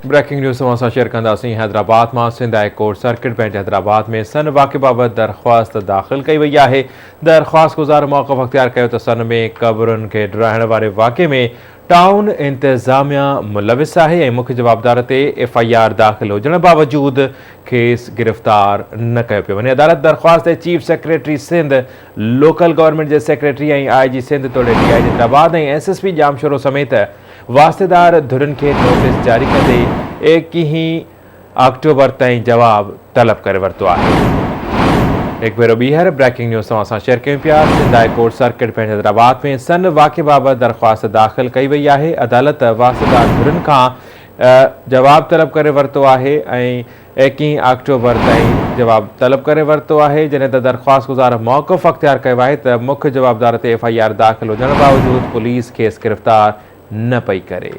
Breaking news तव्हां share कंदासीं। हैदराबाद में Sindh high court circuit bench Hyderabad में सन वाक़े बाबत दरख्वास्त दाख़िल कई वई है। दरख्वास्त गुज़ार मौक़िफ़ अख्तियार कयो त सन में क़बरुनि खे ॾिराइण वारे वाक़े में टाउन इंतज़ामिया मुलविस है ऐं मुख्य जवाबदार ते FIR दाख़िल हुजण बावजूद खेसि गिरफ़्तार न कयो पियो वञे। अदालत दरख्वास्त ते chief secretary Sindh, local government जे सेक्रेटरी ऐं IG सिंध तोड़े DIG हैदराबाद ऐं SSP जामशोरो समेत वास्तेदार धुरियुनि खे नोटिस जारी कंदे 21 अक्टूबर ताईं जवाब तलब करे वरितो आहे। एक भेरो ॿीहर ब्रेकिंग न्यूज़ तव्हां शेयर कयूं पिया। Sindh high court circuit bench Hyderabad में सन वाक़े बाबत दरख्वास्त दाख़िल कई वई है। अदालत वास्तेदार धुरियुनि खां जवाब तलब करे वरितो आहे ऐं 21 अक्टूबर ताईं जवाब तलब करे वरितो आहे, जॾहिं त दरख्वास्त गुज़ार मौक़िफ़ अख्तियार कयो आहे त मुख्य जवाबदार ते FIR दाख़िल हुजण बावजूद पुलिस खेसि गिरफ़्तार न पई करे।